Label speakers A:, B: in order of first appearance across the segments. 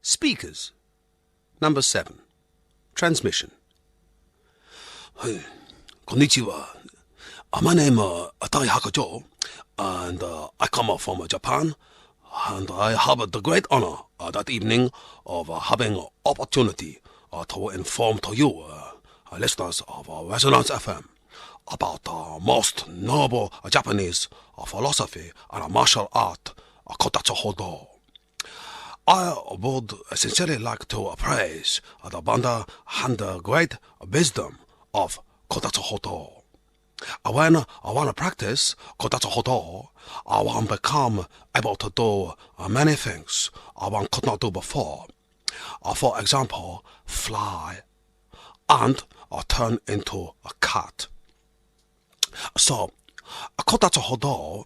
A: Speakers. Number 7. Transmission.
B: Konnichiwa. My name is Tai Hakajo, and I come from Japan, and I have the great honor that evening of having opportunity to inform to you, listeners of Resonance FM, about the most noble Japanese philosophy and martial art, Kotatsu Hodo. I would sincerely like to praise the wonder and the great wisdom of Kotatsu Hodo. When I want to practice Kotatsu Hodo, I want to become able to do many things I could not do before. For example, fly and turn into a cat. So, Kotatsu Hodo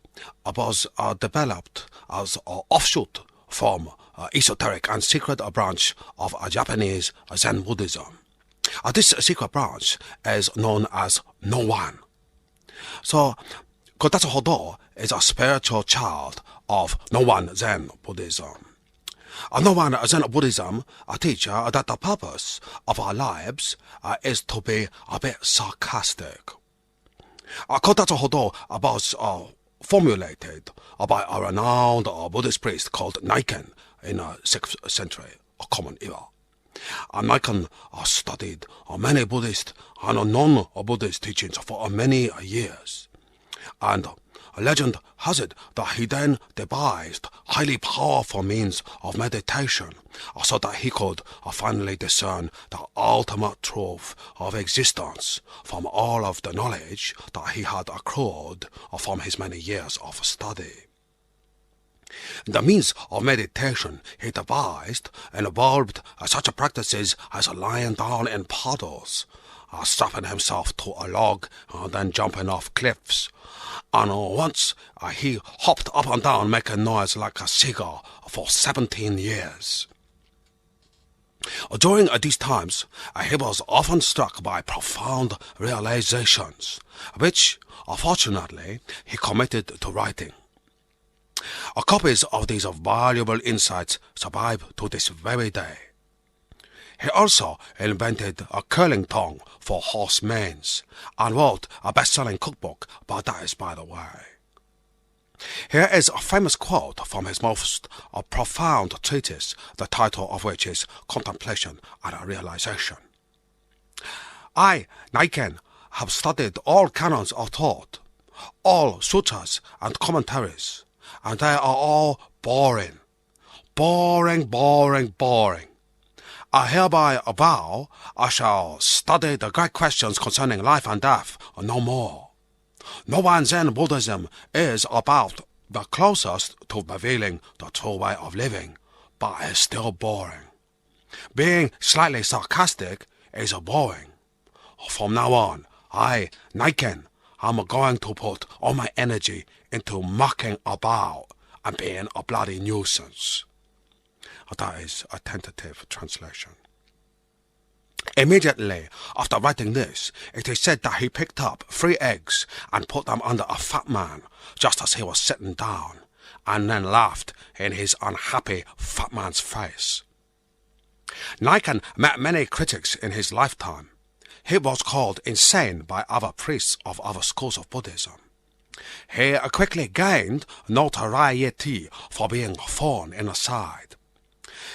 B: was developed as an offshoot from esoteric and secret branch of Japanese Zen Buddhism. This secret branch is known as No One. So, Kotatsu Hodo is a spiritual child of No One Zen Buddhism. No One Zen Buddhism teaches that the purpose of our lives is to be a bit sarcastic. Kotatsu Hodo was formulated by a renowned Buddhist priest called Niken in the 6th century, a common era. Niken studied many Buddhist and non-Buddhist teachings for many years. And legend has it that he then devised highly powerful means of meditation so that he could finally discern the ultimate truth of existence from all of the knowledge that he had accrued from his many years of study. The means of meditation he devised involved such practices as lying down in puddles, strapping himself to a log, then jumping off cliffs. And once he hopped up and down making noise like a seagull for 17 years. During these times, he was often struck by profound realizations, which, fortunately, he committed to writing. Copies of these valuable insights survive to this very day. He also invented a curling tongue for horse manes and wrote a best-selling cookbook, but that is by the way. Here is a famous quote from his most profound treatise, the title of which is Contemplation and Realization. I, Niken, have studied all canons of thought, all sutras and commentaries, and they are all boring. Boring, boring, boring. I hereby vow I shall study the great questions concerning life and death no more. No One Zen Buddhism is about the closest to revealing the true way of living, but is still boring. Being slightly sarcastic is boring. From now on, I, Niken, am going to put all my energy into mucking about and being a bloody nuisance. That is a tentative translation. Immediately after writing this, it is said that he picked up 3 eggs and put them under a fat man just as he was sitting down, and then laughed in his unhappy fat man's face. Niken met many critics in his lifetime. He was called insane by other priests of other schools of Buddhism. He quickly gained notoriety for being a thorn in the side.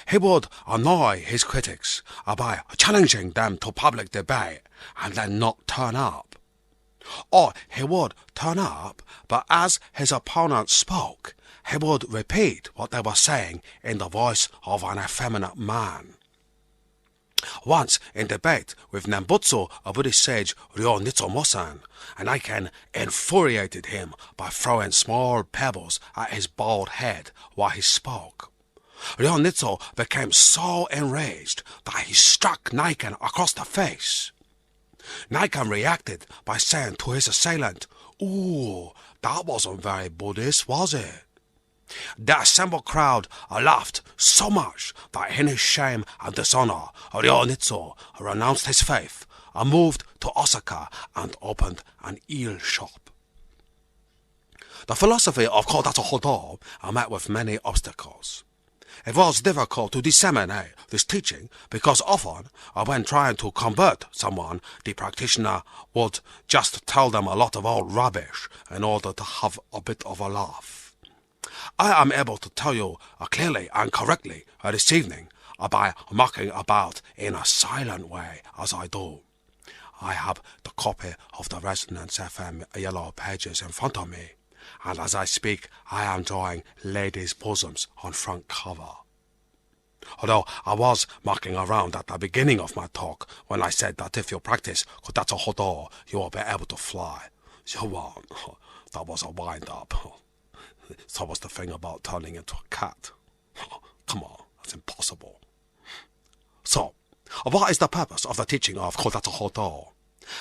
B: He would annoy his critics by challenging them to public debate and then not turn up. Or he would turn up, but as his opponent spoke, he would repeat what they were saying in the voice of an effeminate man. Once in debate with Nembutsu, a Buddhist sage Ryo Nitsumo-san, Niken infuriated him by throwing small pebbles at his bald head while he spoke. Ryo Nitsu became so enraged that he struck Niken across the face. Niken reacted by saying to his assailant, "Ooh, that wasn't very Buddhist, was it?" The assembled crowd laughed so much that in his shame and dishonor, Ryo Nitsu renounced his faith, moved to Osaka and opened an eel shop. The philosophy of Kotatsu Hodo met with many obstacles. It was difficult to disseminate this teaching because often, when trying to convert someone, the practitioner would just tell them a lot of old rubbish in order to have a bit of a laugh. I am able to tell you clearly and correctly this evening by mucking about in a silent way as I do. I have the copy of the Resonance FM yellow pages in front of me, and as I speak, I am drawing ladies' bosoms on front cover. Although I was mucking around at the beginning of my talk when I said that if you practice kotatsu hodo, you will be able to fly. You won't. That was a wind-up. So was the thing about turning into a cat. Come on, that's impossible. So, what is the purpose of the teaching of kotatsu hodo?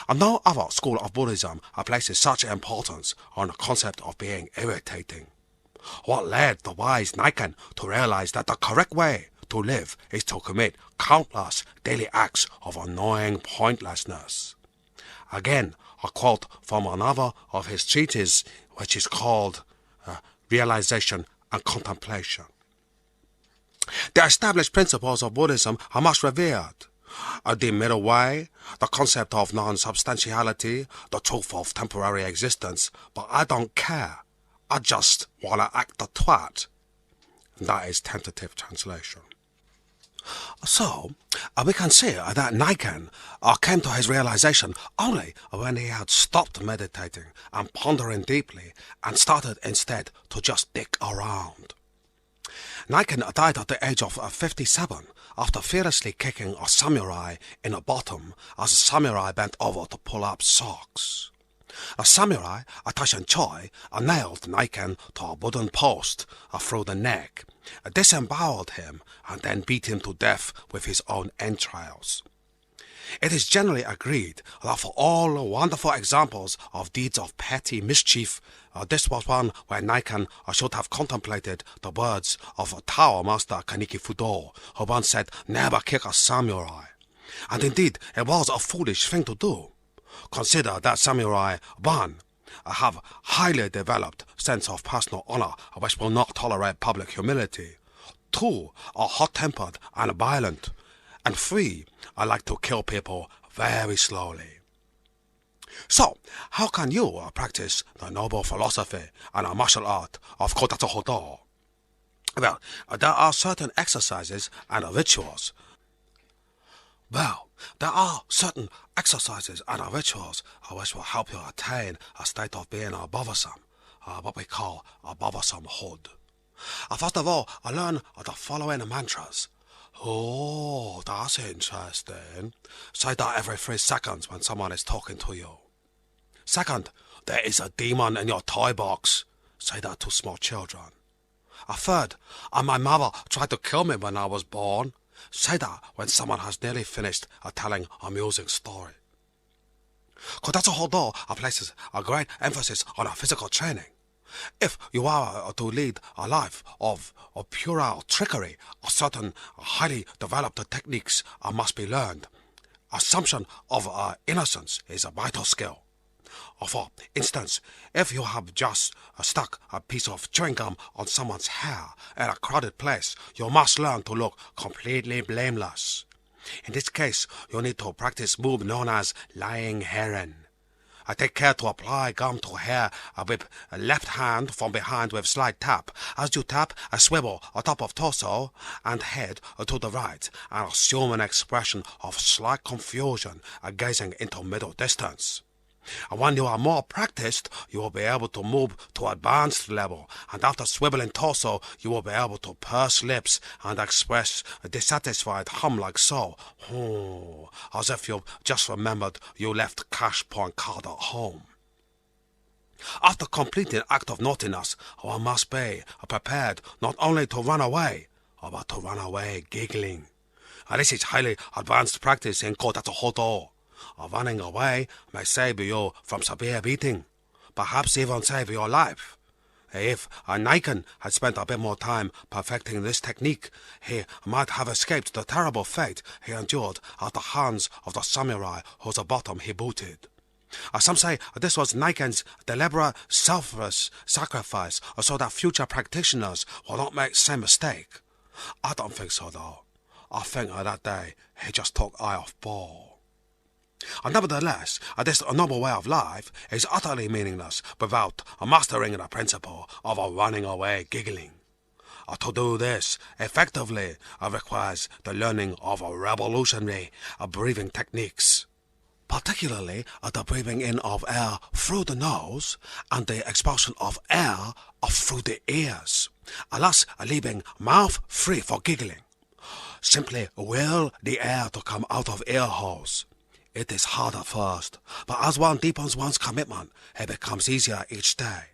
B: And no other school of Buddhism places such importance on the concept of being irritating. What led the wise Niken to realize that the correct way to live is to commit countless daily acts of annoying pointlessness? Again, a quote from another of his treatises, which is called Realization and Contemplation. The established principles of Buddhism are much revered. The middle way, the concept of non-substantiality, the truth of temporary existence, but I don't care. I just want to act the twat. That is tentative translation. So, we can see that Niken came to his realization only when he had stopped meditating and pondering deeply and started instead to just dick around. Niken died at the age of 57 after fearlessly kicking a samurai in the bottom as the samurai bent over to pull up socks. A samurai, Tashin Choi, nailed Niken to a wooden post through the neck, disemboweled him, and then beat him to death with his own entrails. It is generally agreed that for all the wonderful examples of deeds of petty mischief, this was one where Niken should have contemplated the words of Tao Master Kaniki Fudo, who once said, "Never kick a samurai." And indeed, it was a foolish thing to do. Consider that samurai, 1, have highly developed sense of personal honor which will not tolerate public humility. 2, are hot-tempered and violent. And 3, I like to kill people very slowly. So, how can you practice the noble philosophy and a martial art of kotatsu hodo? Well, there are certain exercises and rituals. Which will help you attain a state of being a bothersome, what we call a bothersomehood. First of all, I learn the following mantras. Oh, that's interesting. Say that every 3 seconds when someone is talking to you. Second, there is a demon in your toy box. Say that to small children. Third, my mother tried to kill me when I was born. Say that when someone has nearly finished telling a amusing story. Kotatsu hodo places a great emphasis on physical training. If you are to lead a life of puerile trickery, certain highly developed techniques must be learned. Assumption of innocence is a vital skill. For instance, if you have just stuck a piece of chewing gum on someone's hair in a crowded place, you must learn to look completely blameless. In this case, you need to practice a move known as lying heron. Take care to apply gum to hair with left hand from behind with slight tap. As you tap, swivel atop of torso and head to the right and assume an expression of slight confusion, gazing into middle distance. And when you are more practiced, you will be able to move to advanced level, and after swiveling torso, you will be able to purse lips and express a dissatisfied hum like so, as if you just remembered you left cash point card at home. After completing an act of naughtiness, one must be prepared not only to run away, but to run away giggling. And this is highly advanced practice in kotatsu hodo. Running away may save you from severe beating, perhaps even save your life. If Niken had spent a bit more time perfecting this technique, he might have escaped the terrible fate he endured at the hands of the samurai whose bottom he booted. Some say this was Niken's deliberate, selfless sacrifice so that future practitioners will not make the same mistake. I don't think so, though. I think that day he just took eye off ball. And nevertheless, this noble way of life is utterly meaningless without mastering the principle of running away giggling. To do this effectively requires the learning of revolutionary breathing techniques, particularly the breathing in of air through the nose and the expulsion of air through the ears, thus leaving mouth free for giggling. Simply will the air to come out of ear holes. It is hard at first, but as one deepens one's commitment, it becomes easier each day.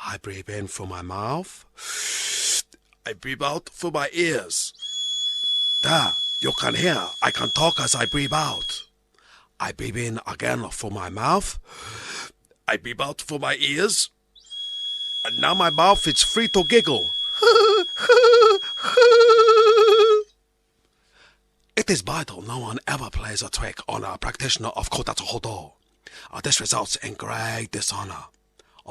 B: I breathe in through my mouth. I breathe out through my ears. There, you can hear I can talk as I breathe out. I breathe in again through my mouth. I breathe out through my ears. And now my mouth is free to giggle. It is vital no one ever plays a trick on a practitioner of Kotatsu Hodo. This results in great dishonor.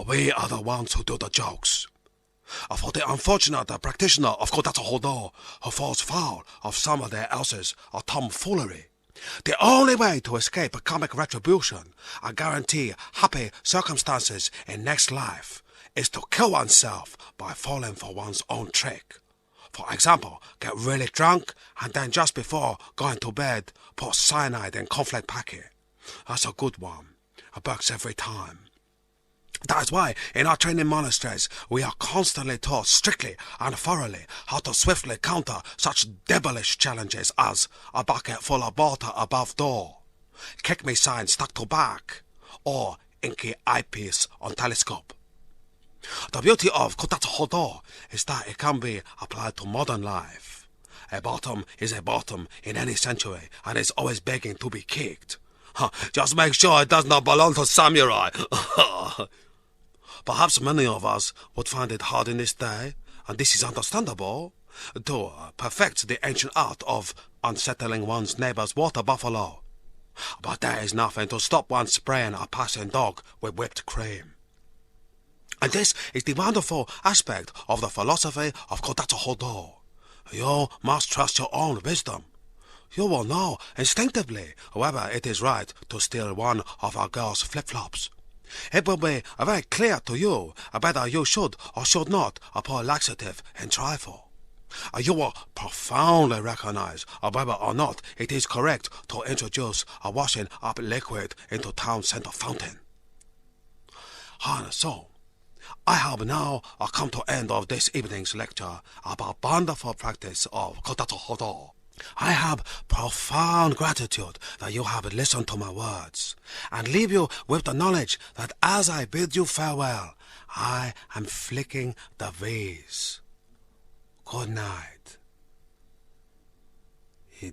B: We are the ones who do the jokes. For the unfortunate practitioner of Kotatsu Hodo who falls foul of somebody else's tomfoolery, the only way to escape comic retribution and guarantee happy circumstances in next life is to kill oneself by falling for one's own trick. For example, get really drunk and then just before going to bed, put cyanide in cornflake packet. That's a good one. It works every time. That is why in our training monasteries we are constantly taught strictly and thoroughly how to swiftly counter such devilish challenges as a bucket full of water above door, kick me sign stuck to back, or inky eyepiece on telescope. The beauty of Kotatsu Hodo is that it can be applied to modern life. A bottom is a bottom in any century and is always begging to be kicked. Just make sure it does not belong to samurai. Perhaps many of us would find it hard in this day, and this is understandable, to perfect the ancient art of unsettling one's neighbor's water buffalo. But there is nothing to stop one spraying a passing dog with whipped cream. And this is the wonderful aspect of the philosophy of Kotatsu Hodo. You must trust your own wisdom. You will know instinctively whether it is right to steal one of our girl's flip-flops. It will be very clear to you whether you should or should not pour laxative in trifle. You will profoundly recognize whether or not it is correct to introduce a washing up liquid into town center fountain. And so, I have now come to the end of this evening's lecture about wonderful practice of Kotatsu Hodo. I have profound gratitude that you have listened to my words, and leave you with the knowledge that as I bid you farewell, I am flicking the V's. Good night.